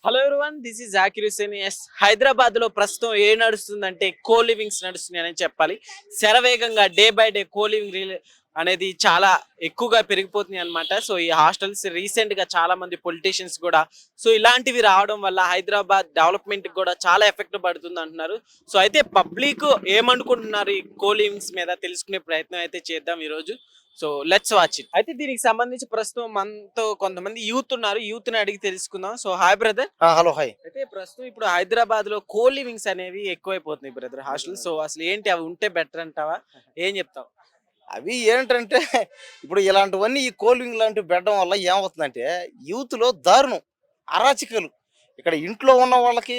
Hello everyone, this is Zakir Hussain. Yes, Hyderabad లో ప్రస్తుతం నడుస్తుందంటే కో లివింగ్స్ నడుస్తున్నాయి అని చెప్పాలి. శరవేగంగా day by day co living అనేది చాలా ఎక్కువగా పెరిగిపోతుంది అనమాట. సో ఈ హాస్టల్స్ రీసెంట్ గా చాలా మంది పొలిటీషియన్స్ కూడా సో ఇలాంటివి రావడం వల్ల హైదరాబాద్ డెవలప్మెంట్ కూడా చాలా ఎఫెక్ట్ పడుతుంది అంటున్నారు. సో అయితే పబ్లిక్ ఏమనుకుంటున్నారు ఈ కో లివింగ్స్ మీద తెలుసుకునే ప్రయత్నం అయితే చేద్దాం ఈ రోజు. So let's watch it. అయితే దీనికి సంబంధించి ప్రస్తుతం మనతో కొంతమంది యూత్ ఉన్నారు. యూత్ ని అడిగి తెలుసుకుందాం. So hi brother. Hello hi. అయితే ప్రస్తుతం ఇప్పుడు హైదరాబాద్ లో కో లివింగ్స్ అనేవి ఎక్కువైపోతున్నాయి బ్రదర్, హాస్టల్. సో అసలు ఏంటి, అవి ఉంటే బెటర్ అంటావా? ఏం చెప్తావు? అవి ఏంటంటే ఇప్పుడు ఇలాంటివన్నీ ఈ కోల్వింగ్ లాంటివి పెట్టడం వల్ల ఏమవుతుందంటే యూత్లో దారుణం, అరాచకాలు. ఇక్కడ ఇంట్లో ఉన్న వాళ్ళకి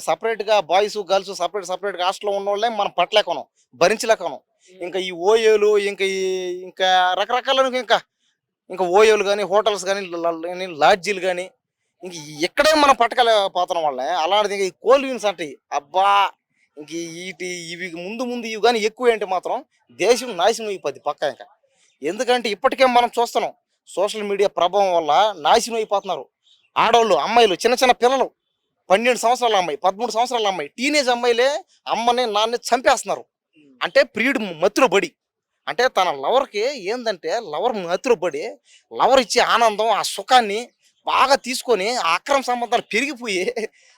సపరేట్గా బాయ్స్ గర్ల్స్ సపరేట్గా హాస్టల్లో ఉన్న వాళ్ళే మనం పట్టలేకనం, భరించలేకనం. ఇంకా ఈ ఓయోలు ఇంకా రకరకాల ఇంకా ఇంకా ఓయోలు కానీ హోటల్స్ కానీ లాడ్జీలు కానీ ఇంక ఇక్కడే మనం పట్టకలేకపోతున్నాం వాళ్ళే. అలాంటిది ఇంకా ఈ కోల్వింగ్స్ అంటే అబ్బా ఇంక ఇవి ముందు ఇవి కానీ ఎక్కువ ఏంటి మాత్రం దేశం నాశనం అయిపోద్ది పక్క. ఇంకా ఎందుకంటే ఇప్పటికే మనం చూస్తున్నాం సోషల్ మీడియా ప్రభావం వల్ల నాశనం అయిపోతున్నారు ఆడవాళ్ళు, అమ్మాయిలు, చిన్న చిన్న పిల్లలు. 12 సంవత్సరాల అమ్మాయి, 13 సంవత్సరాల అమ్మాయి, టీనేజ్ అమ్మాయిలే అమ్మని నాన్నని చంపేస్తున్నారు. అంటే ప్రియుడు మత్తులో పడి, అంటే తన లవర్కి ఏంటంటే లవర్ మత్తులో పడి లవర్ ఇచ్చే ఆనందం ఆ సుఖాన్ని బాగా తీసుకొని ఆ అక్రమ సంబంధాలు పెరిగిపోయి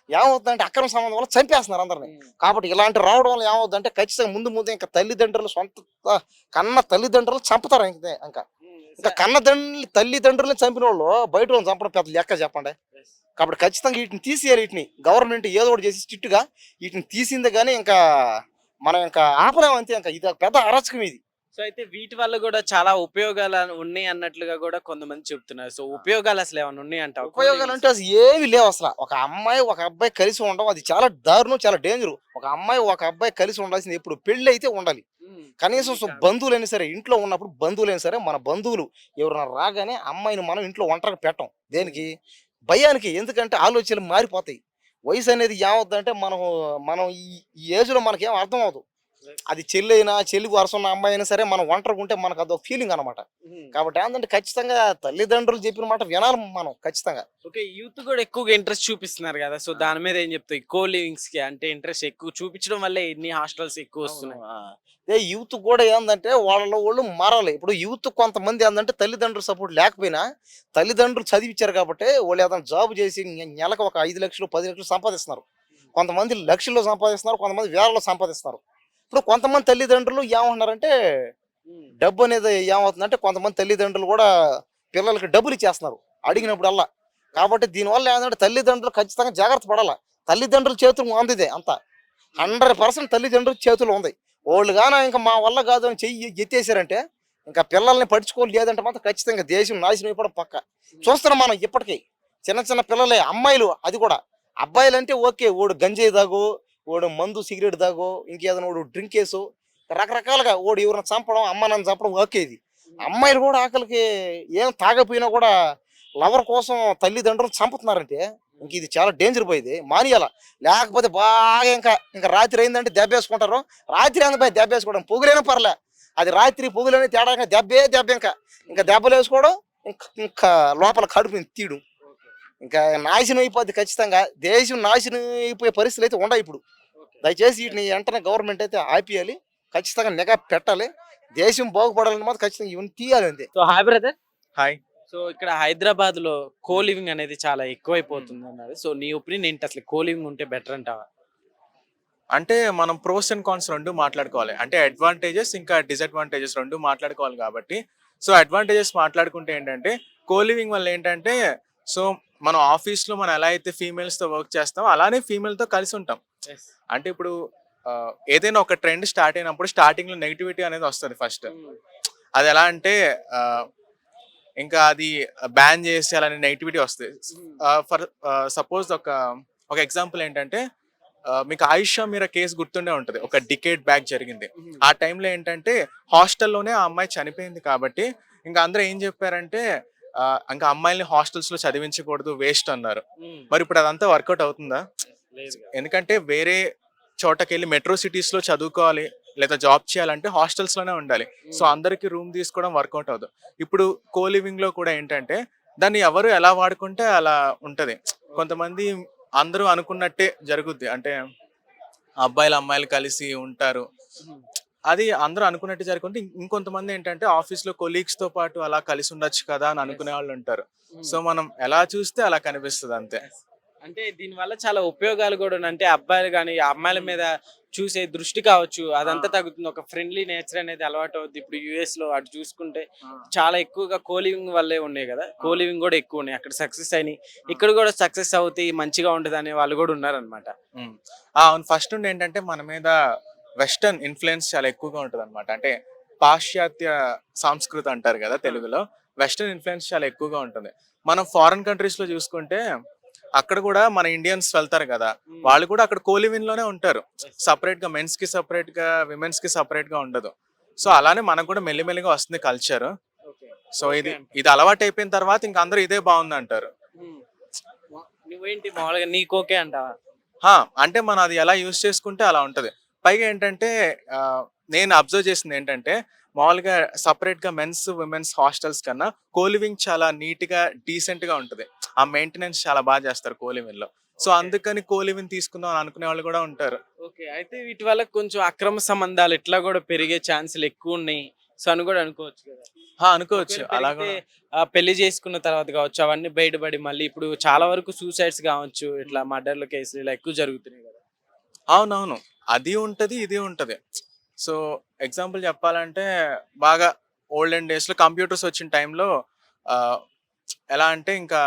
ఏమవుతుందంటే అక్రమ సంబంధం వల్ల చంపేస్తున్నారు అందరిని. కాబట్టి ఇలాంటి రావడం వల్ల ఏమవుతుందంటే ఖచ్చితంగా ముందు ఇంకా తల్లిదండ్రులు సొంత కన్న తల్లిదండ్రులు చంపుతారు. ఇంకా ఇంకా తల్లిదండ్రులను చంపిన వాళ్ళు బయట వాళ్ళని చంపడం పెద్ద లెక్క చెప్పండి. కాబట్టి ఖచ్చితంగా వీటిని తీసేయాలి. వీటిని గవర్నమెంట్ ఏదో ఒకటి చేసి స్ట్రిక్ట్గా వీటిని తీసిందే కానీ ఇంకా మనం ఇంకా ఆపలేము అంతే. ఇంకా ఇది పెద్ద అరాచకం ఇది. సో అయితే వీటి వల్ల కూడా చాలా ఉపయోగాలు ఉన్నాయి అన్నట్లుగా కూడా కొంతమంది చెప్తున్నారు. సో ఉపయోగాలు అసలు ఏమైనా ఉన్నాయి అంటావు? ఉపయోగాలు అంటే అసలు ఏమి లేవు అసలు. ఒక అమ్మాయి ఒక అబ్బాయి కలిసి ఉండడం అది చాలా దారుణం, చాలా డేంజర్. ఒక అమ్మాయి ఒక అబ్బాయి కలిసి ఉండాల్సింది ఎప్పుడు పెళ్లి అయితే ఉండాలి. కనీసం బంధువులైనా సరే, ఇంట్లో ఉన్నప్పుడు బంధువులైనా సరే, మన బంధువులు ఎవరైనా రాగానే అమ్మాయిని మనం ఇంట్లో ఒంటరిగా పెట్టం. దేనికి? భయానికి. ఎందుకంటే ఆలోచనలు మారిపోతాయి. వయసు అనేది ఏమవుతుందంటే మనం ఈ ఏజ్ లో మనకేం అర్థం అవదు. అది చెల్లి అయినా, చెల్లి వరుస ఉన్న అమ్మాయి అయినా సరే మనం ఒంటరిగా ఉంటే మనకు అదొక ఫీలింగ్ అనమాట. కాబట్టి ఏంటంటే ఖచ్చితంగా తల్లిదండ్రులు చెప్పిన మాట వినాలి మనం ఖచ్చితంగా. ఓకే, యూత్ కూడా ఎక్కువగా ఇంట్రెస్ట్ చూపిస్తున్నారు కదా. సో దాని మీద ఏం చెప్తాయి? కో లివింగ్స్ కి అంటే ఇంట్రెస్ట్ ఎక్కువ చూపించడం వల్లే ఎన్ని హాస్టల్స్ ఎక్కువ వస్తున్నాయి. అదే యూత్ కూడా ఏంటంటే వాళ్ళు మారాలి. ఇప్పుడు యూత్ కొంతమంది ఏంటంటే తల్లిదండ్రులు సపోర్ట్ లేకపోయినా తల్లిదండ్రులు చదివించారు కాబట్టి వాళ్ళు ఏదైనా జాబ్ చేసి నెలకు ఒక 5 లక్షలు 10 లక్షలు సంపాదిస్తున్నారు. కొంతమంది లక్షల్లో సంపాదిస్తున్నారు, కొంతమంది వేలలో సంపాదిస్తున్నారు. ఇప్పుడు కొంతమంది తల్లిదండ్రులు ఏమంటున్నారంటే డబ్బు అనేది ఏమవుతుందంటే కొంతమంది తల్లిదండ్రులు కూడా పిల్లలకి డబ్బులు ఇచ్చేస్తున్నారు అడిగినప్పుడల్లా. కాబట్టి దీనివల్ల ఏంటంటే తల్లిదండ్రులు ఖచ్చితంగా జాగ్రత్త పడాలి. తల్లిదండ్రుల చేతులు అందిదే అంతా 100% తల్లిదండ్రుల చేతులు ఉంది. వాళ్ళు కానీ ఇంకా మా వల్ల కాదు అని చెయ్యి ఎత్తేసారంటే ఇంకా పిల్లల్ని పడుచుకోవాలి. లేదంటే మాత్రం ఖచ్చితంగా దేశం నాశనం అయిపోవడం పక్క. చూస్తున్నాం మనం ఇప్పటికీ చిన్న చిన్న పిల్లలే, అమ్మాయిలు అది కూడా. అబ్బాయిలు అంటే ఓకే, ఓడు గంజాయి దాగు, ఓడు మందు సిగరెట్ దాగో, ఇంకేదైనా ఓడు డ్రింక్ వేసు, రకరకాలుగా ఓడు ఎవరైనా చంపడం, అమ్మ నన్ను చంపడం ఓకే. ఇది అమ్మాయిలు కూడా ఆకలికి ఏం తాగపోయినా కూడా లవర్ కోసం తల్లిదండ్రులు చంపుతున్నారంటే ఇంక ఇది చాలా డేంజర్ పోయింది. మానేయాల. లేకపోతే బాగా ఇంకా రాత్రి అయిందంటే దెబ్బ వేసుకుంటారు. రాత్రి అంత పోయి దెబ్బ వేసుకోవడం, పొగులైనా పర్లే, అది రాత్రి పొగులైనా తేడా దెబ్బ ఇంకా దెబ్బలు వేసుకోవడం, ఇంకా లోపల కడుపు తీయడం, ఇంకా నాశనం అయిపోద్ది. ఖచ్చితంగా దేశం నాశనం అయిపోయే పరిస్థితులు అయితే ఉండవు ఇప్పుడు. దయచేసి వీటిని వెంటనే గవర్నమెంట్ అయితే ఆపేయాలి, ఖచ్చితంగా నిఘా పెట్టాలి. దేశం బాగుపడాలని మాత్రం ఖచ్చితంగా ఇవన్నీ తీయాలి అంతే. So hi brother. Hi. So ఇక్కడ హైదరాబాద్ లో కో లివింగ్ అనేది చాలా ఎక్కువైపోతుంది అన్నారు. సో నీ ఒపీనియన్ ఏంటి, అసలు కో లివింగ్ ఉంటే బెటర్ అంటావా? అంటే మనం ప్రోస్ అండ్ కాన్స్ రెండు మాట్లాడుకోవాలి. అంటే అడ్వాంటేజెస్ ఇంకా డిసడ్వాంటేజెస్ రెండు మాట్లాడుకోవాలి కాబట్టి, సో అడ్వాంటేజెస్ మాట్లాడుకుంటే ఏంటంటే కో లివింగ్ వల్ల ఏంటంటే, సో మనం ఆఫీస్లో మనం ఎలా అయితే ఫీమేల్స్తో వర్క్ చేస్తామో అలానే ఫీమేల్తో కలిసి ఉంటాం. అంటే ఇప్పుడు ఏదైనా ఒక ట్రెండ్ స్టార్ట్ అయినప్పుడు స్టార్టింగ్లో నెగిటివిటీ అనేది వస్తుంది ఫస్ట్. అది ఎలా అంటే ఇంకా అది బ్యాన్ చేసేయాలనే నెగిటివిటీ వస్తుంది. ఫర్ సపోజ్ ఒక ఎగ్జాంపుల్ ఏంటంటే, మీకు ఆయిషా మీరా కేసు గుర్తుండే ఉంటుంది, ఒక డికేడ్ బ్యాక్ జరిగింది. ఆ టైంలో ఏంటంటే హాస్టల్లోనే ఆ అమ్మాయి చనిపోయింది కాబట్టి ఇంకా అందరూ ఏం చెప్పారంటే ఇంకా అమ్మాయిల్ని హాస్టల్స్లో చదివించకూడదు, వేస్ట్ అన్నారు. మరి ఇప్పుడు అదంతా వర్కౌట్ అవుతుందా? ఎందుకంటే వేరే చోటకెళ్ళి మెట్రో సిటీస్లో చదువుకోవాలి లేదా జాబ్ చేయాలంటే హాస్టల్స్లోనే ఉండాలి. సో అందరికి రూమ్ తీసుకోవడం వర్కౌట్ అవుతుంది. ఇప్పుడు కో లివింగ్లో కూడా ఏంటంటే దాన్ని ఎవరు ఎలా వాడుకుంటే అలా ఉంటుంది. కొంతమంది అందరూ అనుకున్నట్టే జరుగుద్ది. అంటే అబ్బాయిలు అమ్మాయిలు కలిసి ఉంటారు. అది అందరూ అనుకున్నట్టు జరుగుతుంటే ఇంకొంతమంది ఏంటంటే ఆఫీస్‌లో కొలీగ్స్‌తో పాటు అలా కలిసి ఉండొచ్చు కదా అని అనుకునే వాళ్ళు ఉంటారు. సో మనం ఎలా చూస్తే అలా కనిపిస్తది అంతే. అంటే దీనివల్ల చాలా ఉపయోగాలు కూడా ఉన్నాయి. అంటే అబ్బాయిలు కానీ అమ్మాయిల మీద చూసే దృష్టి కావచ్చు అదంతా తగ్గుతుంది. ఒక ఫ్రెండ్లీ నేచర్ అనేది అలవాటు అవుద్ది. ఇప్పుడు యూఎస్ లో అటు చూసుకుంటే చాలా ఎక్కువగా కోలివింగ్ వల్లే ఉన్నాయి కదా. కోలివింగ్ కూడా ఎక్కువ ఉన్నాయి. అక్కడ సక్సెస్ అయినాయి. ఇక్కడ కూడా సక్సెస్ అవుతాయి మంచిగా ఉంటుంది అనే వాళ్ళు కూడా ఉన్నారనమాట. అవును. ఫస్ట్ నుండి ఏంటంటే మన మీద వెస్టర్న్ ఇన్ఫ్లుయెన్స్ చాలా ఎక్కువగా ఉంటుంది అనమాట. అంటే పాశ్చాత్య సంస్కృతి అంటారు కదా తెలుగులో. వెస్టర్న్ ఇన్ఫ్లుయెన్స్ చాలా ఎక్కువగా ఉంటుంది. మనం ఫారిన్ కంట్రీస్ లో చూసుకుంటే అక్కడ కూడా మన ఇండియన్స్ వెళ్తారు కదా, వాళ్ళు కూడా అక్కడ కోలివిన్ లోనే ఉంటారు. సపరేట్ గా మెన్స్ కి సపరేట్ గా విమెన్స్ కి సపరేట్ గా ఉండదు. సో అలానే మనకు కూడా మెల్లిమెల్లిగా వస్తుంది కల్చర్. సో ఇది అలవాటు అయిపోయిన తర్వాత ఇంకా అందరూ ఇదే బాగుంది అంటారు. నువ్వేంటి మామూలుగా నీకు ఓకే అంటావా? అంటే మనం అది ఎలా యూజ్ చేసుకుంటే అలా ఉంటది. పైగా ఏంటంటే నేను అబ్జర్వ్ చేసింది ఏంటంటే మామూలుగా సపరేట్ గా మెన్స్ విమెన్స్ హాస్టల్స్ కన్నా కోలివింగ్ చాలా నీట్ గా డీసెంట్ గా ఉంటది. ఆ మెయింటెనెన్స్ చాలా బాగా చేస్తారు కోలివిన్ లో. సో అందుకని కోలివిన్ తీసుకుందాం అని అనుకునే వాళ్ళు కూడా ఉంటారు. ఓకే. అయితే వీటి వల్ల కొంచెం అక్రమ సంబంధాలు ఇట్లా కూడా పెరిగే ఛాన్సులు ఎక్కువ ఉన్నాయి. సో అని కూడా అనుకోవచ్చు కదా. అనుకోవచ్చు ఒకవేళ అలా పెరిగితే కూడా. పెళ్లి చేసుకున్న తర్వాత కావచ్చు అవన్నీ బయటపడి మళ్ళీ ఇప్పుడు చాలా వరకు సూసైడ్స్ కావచ్చు, ఇట్లా మర్డర్ల కేసులు ఇలా ఎక్కువ జరుగుతున్నాయి కదా. అవునవును, అది ఉంటది ఇది ఉంటది. సో ఎగ్జాంపుల్ చెప్పాలంటే బాగా ఓల్డెన్ డేస్ లో కంప్యూటర్స్ వచ్చిన టైంలో ఎలా అంటే ఇంకా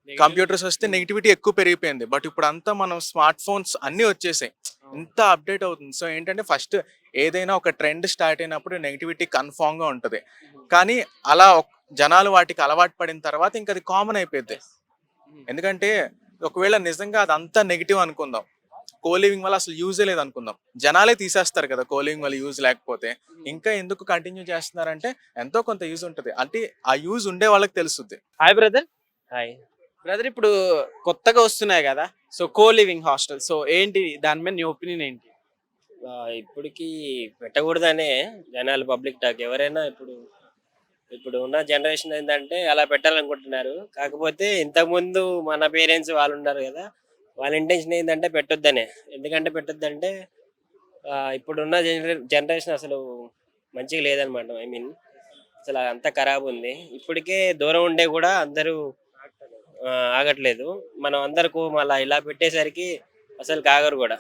కంప్యూటర్స్ వస్తే నెగిటివిటీ ఎక్కువ పెరిగిపోయింది. బట్ ఇప్పుడు అంతా మనం స్మార్ట్ ఫోన్స్ అన్ని వచ్చేసాయి, ఇంత అప్డేట్ అవుతుంది. సో ఏంటంటే ఫస్ట్ ఏదైనా ఒక ట్రెండ్ స్టార్ట్ అయినప్పుడు నెగిటివిటీ కన్ఫామ్ గా ఉంటది. కానీ అలా జనాలు వాటికి అలవాటు పడిన తర్వాత ఇంకా అది కామన్ అయిపోయింది. ఎందుకంటే ఒకవేళ నిజంగా అదంతా నెగిటివ్ అనుకుందాం, కోలివింగ్ వల్ల అసలు యూజే లేదు అనుకుందాం, జనాలే తీసేస్తారు కదా కోలివింగ్ వల్ల యూజ్ లేకపోతే. ఇంకా ఎందుకు కంటిన్యూ చేస్తున్నారంటే ఎంతో కొంత యూజ్ ఉంటది. అంటే ఆ యూజ్ ఉండే వాళ్ళకి తెలుస్తుంది. Hi brother. హాయ్. బ్రదర్ ఇప్పుడు కొత్తగా వస్తున్నాయి కదా, సో కోలివింగ్ హాస్టల్, సో ఏంటి దాని మీద నీ ఒపీనియన్ ఏంటి? ఇప్పటికి పెట్టకూడదనే జనాలు పబ్లిక్ టాక్. ఎవరైనా ఇప్పుడు ఇప్పుడు ఉన్న జనరేషన్ ఏంటంటే అలా పెట్టాలనుకుంటున్నారు. కాకపోతే ఇంతకుముందు మన పేరెంట్స్ వాళ్ళు ఉన్నారు కదా, వాళ్ళ ఇంటెన్షన్ ఏంటంటే పెట్టొద్దనే. ఎందుకంటే పెట్టొద్దంటే ఇప్పుడున్న జనరేషన్ అసలు మంచిగా లేదనమాట. ఐ మీన్ అసలు అంతా ఖరాబ్ ఉంది. ఇప్పటికే దూరం ఉండే కూడా అందరూ ఆగట్లేదు. మనం అందరికి మళ్ళీ ఇలా పెట్టేసరికి అసలు ఆగరు కూడా.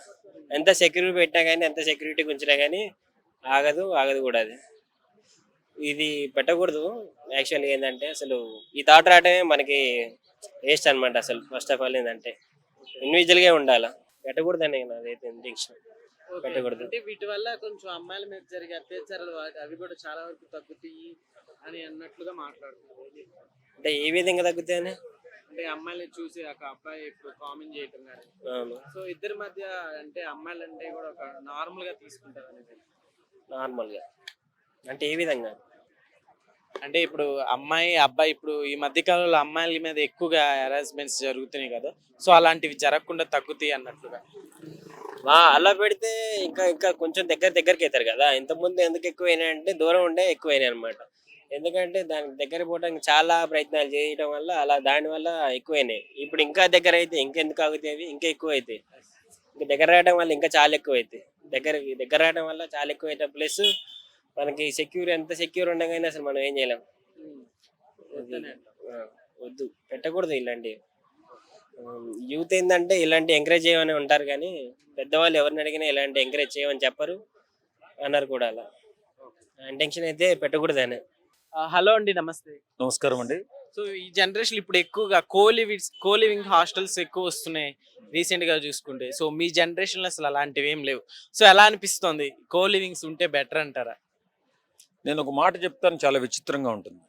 ఎంత సెక్యూరిటీ పెట్టినా కానీ, ఎంత సెక్యూరిటీ ఉంచినా కానీ ఆగదు కూడా అది. ఇది పెట్టకూడదు. యాక్చువల్గా ఏంటంటే అసలు ఈ థాట్ రావటమే మనకి వేస్ట్ అనమాట. అసలు ఫస్ట్ ఆఫ్ ఆల్ ఏంటంటే ఇండివిజువల్గా ఉండాలా, పెట్టకూడదని నాదైతే ఇంటెన్షన్. పెట్టకూడదు. అంటే వీటి వల్ల కొంచెం అమ్మాయిల మీద జరిగే అత్యాచారాలు అవి కూడా చాలా వరకు తగ్గుతాయి అని అన్నట్లుగా మాట్లాడుతున్నారు. అంటే ఏ విధంగా తగ్గుతాయని? అంటే అమ్మాయిని చూసి ఒక అబ్బాయి ఇప్పుడు కామెంట్ చేయటం కానీ, అవును, సో ఇద్దరి మధ్య అంటే అమ్మాయిలు అంటే కూడా ఒక నార్మల్ గా తీసుకుంటారు అనేది. నార్మల్గా అంటే ఏ విధంగా? అంటే ఇప్పుడు అమ్మాయి అబ్బాయి ఇప్పుడు ఈ మధ్య కాలంలో అమ్మాయిల మీద ఎక్కువగా హెరాస్మెంట్స్ జరుగుతున్నాయి కదా, సో అలాంటివి జరగకుండా తగ్గుతాయి అన్నట్లుగా. అలా పెడితే ఇంకా ఇంకా కొంచెం దగ్గరికి అవుతారు కదా. ఇంతకుముందు ఎందుకు ఎక్కువైనాయి అంటే దూరం ఉండే ఎక్కువైనాయి అనమాట. ఎందుకంటే దానికి దగ్గర పోవడానికి చాలా ప్రయత్నాలు చేయడం వల్ల అలా దానివల్ల ఎక్కువైనాయి. ఇప్పుడు ఇంకా దగ్గర అయితే ఇంకెందుకు ఆగుతాయి, అవి ఇంకా ఎక్కువ అవుతాయి. ఇంకా దగ్గర రావడం వల్ల ఇంకా చాలా ఎక్కువ అవుతాయి. దగ్గర రావడం వల్ల చాలా ఎక్కువ అవుతాయి. ప్లస్ మనకి ఎంత సెక్యూర్ ఉండగానే అసలు మనం ఏం చేయలేం. వద్దు, పెట్టకూడదు ఇలాంటివి. యూత్ ఏంటంటే ఇలాంటి ఎంకరేజ్ చేయమని ఉంటారు కానీ పెద్దవాళ్ళు ఎవరిని అడిగినా ఇలాంటి ఎంకరేజ్ చేయమని చెప్పరు అన్నారు కూడా. అలా ఇంటెన్షన్ అయితే పెట్టకూడదని. హలో అండి, నమస్తే. నమస్కారం అండి. సో ఈ జనరేషన్ ఇప్పుడు ఎక్కువగా కోలివింగ్ హాస్టల్స్ ఎక్కువ వస్తున్నాయి రీసెంట్ గా చూసుకుంటే. సో మీ జనరేషన్ లో అసలు అలాంటివి ఏం లేవు. సో ఎలా అనిపిస్తుంది, కోలివింగ్స్ ఉంటే బెటర్ అంటారా? నేను ఒక మాట చెప్తాను, చాలా విచిత్రంగా ఉంటుంది.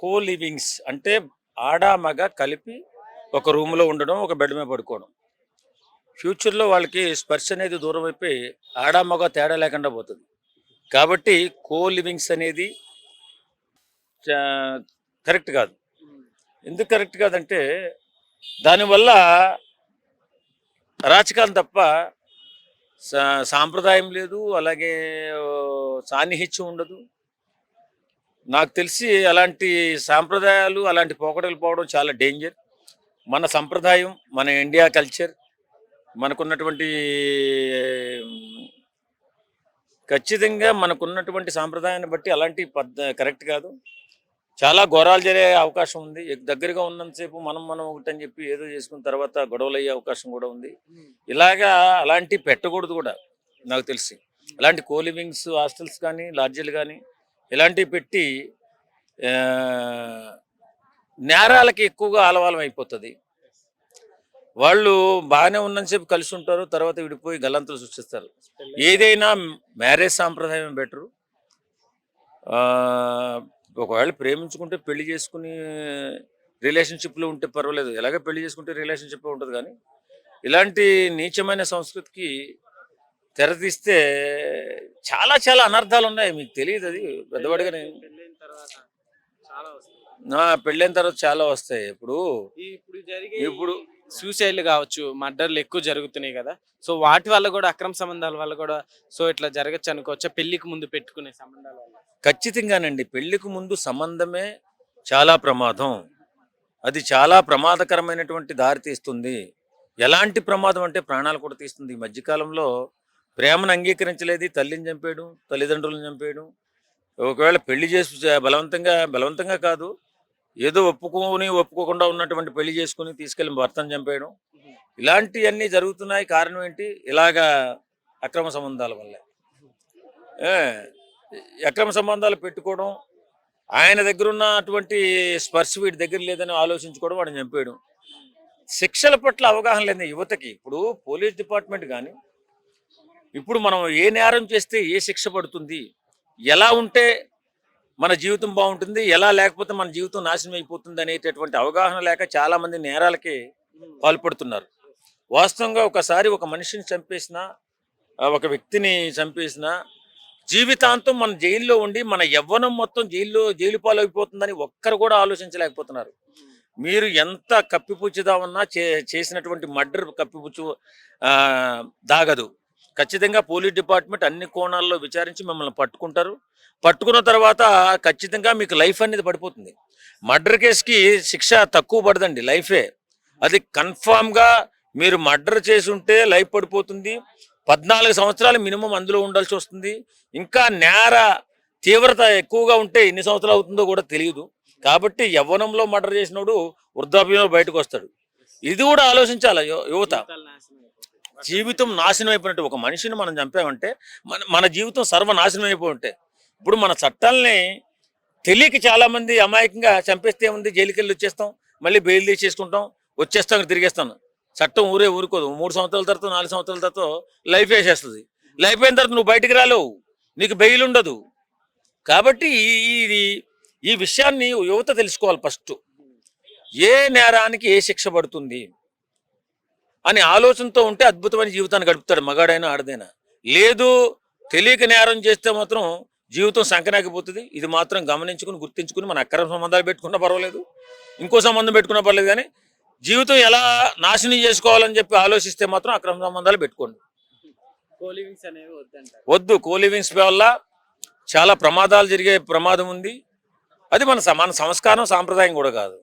కో లివింగ్స్ అంటే ఆడ మగ కలిపి ఒక రూమ్లో ఉండడం, ఒక బెడ్ మీద పడుకోవడం. ఫ్యూచర్లో వాళ్ళకి స్పర్శ అనేది దూరం అయిపోయి ఆడ మగ తేడా లేకుండా పోతుంది. కాబట్టి కో లివింగ్స్ అనేది కరెక్ట్ కాదు. ఎందుకు కరెక్ట్ కాదంటే దానివల్ల అరాచకాలు తప్ప సాంప్రదాయం లేదు, అలాగే సాన్నిహిత్యం ఉండదు. నాకు తెలిసి అలాంటి సాంప్రదాయాలు అలాంటి పోకడలు పోవడం చాలా డేంజర్. మన సంప్రదాయం, మన ఇండియా కల్చర్, మనకున్నటువంటి ఖచ్చితంగా మనకున్నటువంటి సాంప్రదాయాన్ని బట్టి అలాంటి కరెక్ట్ కాదు. చాలా ఘోరాలు జరిగే అవకాశం ఉంది. దగ్గరగా ఉన్నంతసేపు మనం ఒకటని చెప్పి ఏదో చేసుకున్న తర్వాత గొడవలు అయ్యే అవకాశం కూడా ఉంది. ఇలాగా అలాంటి పెట్టకూడదు కూడా నాకు తెలిసి. అలాంటి కోలివింగ్స్ హాస్టల్స్ కానీ లాడ్జీలు కానీ ఇలాంటివి పెట్టి నేరాలకి ఎక్కువగా ఆలవాలం అయిపోతుంది. వాళ్ళు బాగానే ఉన్నంతసేపు కలిసి ఉంటారు, తర్వాత విడిపోయి గల్లంతులు సృష్టిస్తారు. ఏదైనా మ్యారేజ్ సాంప్రదాయం బెటరు. ఒకవేళ ప్రేమించుకుంటే పెళ్లి చేసుకుని రిలేషన్షిప్లో ఉంటే పర్వాలేదు, ఎలాగ పెళ్లి చేసుకుంటే రిలేషన్షిప్ ఉంటుంది. కానీ ఇలాంటి నీచమైన సంస్కృతికి తెరతీస్తే చాలా చాలా అనర్థాలు ఉన్నాయి. మీకు తెలియదు, అది పెద్దవాడిగా పెళ్ళైన తర్వాత చాలా వస్తాయి. ఇప్పుడు సూసైడ్లు కావచ్చు, మర్డర్లు ఎక్కువ జరుగుతున్నాయి కదా, సో వాటి వల్ల కూడా అక్రమ సంబంధాల వల్ల కూడా సో ఇట్లా జరగచ్చు అనుకోవచ్చా? పెళ్లికి ముందు పెట్టుకునే సంబంధాల వల్ల ఖచ్చితంగానండి. పెళ్లికి ముందు సంబంధమే చాలా ప్రమాదం. అది చాలా ప్రమాదకరమైనటువంటి దారి తీస్తుంది. ఎలాంటి ప్రమాదం అంటే ప్రాణాలు కూడా తీస్తుంది. ఈ మధ్యకాలంలో ప్రేమను అంగీకరించలేదు, తల్లిని చంపేయడం, తల్లిదండ్రులను చంపేయడం. ఒకవేళ పెళ్లి చేసి బలవంతంగా కాదు, ఏదో ఒప్పుకోకుండా ఉన్నటువంటి పెళ్లి చేసుకుని తీసుకెళ్లి భర్తను చంపేయడం, ఇలాంటివన్నీ జరుగుతున్నాయి. కారణం ఏంటి? ఇలాగా అక్రమ సంబంధాల వల్లే. అక్రమ సంబంధాలు పెట్టుకోవడం, ఆయన దగ్గర ఉన్నటువంటి స్పర్శ వీడి దగ్గర లేదని ఆలోచించుకోవడం, వాడిని చంపేయడం. శిక్షల పట్ల అవగాహన లేదు యువతకి. ఇప్పుడు పోలీస్ డిపార్ట్మెంట్ కానీ ఇప్పుడు మనం ఏ నేరం చేస్తే ఏ శిక్ష పడుతుంది, ఎలా ఉంటే మన జీవితం బాగుంటుంది, ఎలా లేకపోతే మన జీవితం నాశనం అయిపోతుంది అనేటటువంటి అవగాహన లేక చాలామంది నేరాలకి పాల్పడుతున్నారు. వాస్తవంగా ఒకసారి ఒక మనిషిని చంపేసినా, ఒక వ్యక్తిని చంపేసినా జీవితాంతం మన జైల్లో ఉండి మన యవ్వనం మొత్తం జైలు పాలైపోతుందని ఒక్కరు కూడా ఆలోచించలేకపోతున్నారు. మీరు ఎంత కప్పిపుచ్చుదామన్నా చేసినటువంటి మర్డర్ కప్పిపుచ్చు దాగదు. ఖచ్చితంగా పోలీస్ డిపార్ట్మెంట్ అన్ని కోణాల్లో విచారించి మిమ్మల్ని పట్టుకుంటారు. పట్టుకున్న తర్వాత ఖచ్చితంగా మీకు లైఫ్ అనేది పడిపోతుంది. మర్డర్ కేసుకి శిక్ష తక్కువ పడదండి, లైఫే. అది కన్ఫామ్గా మీరు మర్డర్ చేసి ఉంటే లైఫ్ పడిపోతుంది. 14 సంవత్సరాలు మినిమం అందులో ఉండాల్సి వస్తుంది. ఇంకా నేర తీవ్రత ఎక్కువగా ఉంటే ఎన్ని సంవత్సరాలు అవుతుందో కూడా తెలియదు. కాబట్టి యవ్వనంలో మర్డర్ చేసినోడు వృద్ధాప్యంలో బయటకు వస్తాడు. ఇది కూడా ఆలోచించాలి యువత. జీవితం నాశనం అయిపోయినట్టు ఒక మనిషిని మనం చంపామంటే మన జీవితం సర్వనాశనం అయిపోయి ఉంటే. ఇప్పుడు మన చట్టాలని తెలియక చాలామంది అమాయకంగా చంపేస్తే ఉంది, జైలుకి వెళ్ళి వచ్చేస్తాం, మళ్ళీ బెయిల్ తీసేసుకుంటాం, వచ్చేస్తాం, తిరిగేస్తాను. చట్టం ఊరుకోదు. 3 సంవత్సరాల తర్వాత 4 సంవత్సరాల తర్వాత లైఫ్ వేసేస్తుంది. లైఫ్ అయిన తర్వాత నువ్వు బయటికి రాలేవు, నీకు బెయిల్ ఉండదు. కాబట్టి ఈ విషయాన్ని యువత తెలుసుకోవాలి. ఫస్ట్ ఏ నేరానికి ఏ శిక్ష పడుతుంది అని ఆలోచనతో ఉంటే అద్భుతమైన జీవితాన్ని గడుపుతాడు, మగాడైనా ఆడదైనా. లేదు, తెలియక నేరం చేస్తే మాత్రం జీవితం సంకనాగిపోతుంది. ఇది మాత్రం గుర్తించుకుని మన అక్రమ సంబంధాలు పెట్టుకున్నా పర్వాలేదు, ఇంకో సంబంధం పెట్టుకున్నా పర్లేదు. కానీ జీవితం ఎలా నాశనం చేసుకోవాలని చెప్పి ఆలోచిస్తే మాత్రం అక్రమ సంబంధాలు పెట్టుకోండి. వద్దు. కోలివింగ్స్ వల్ల చాలా ప్రమాదాలు జరిగే ప్రమాదం ఉంది. అది మన సంస్కారం, సాంప్రదాయం కూడా కాదు.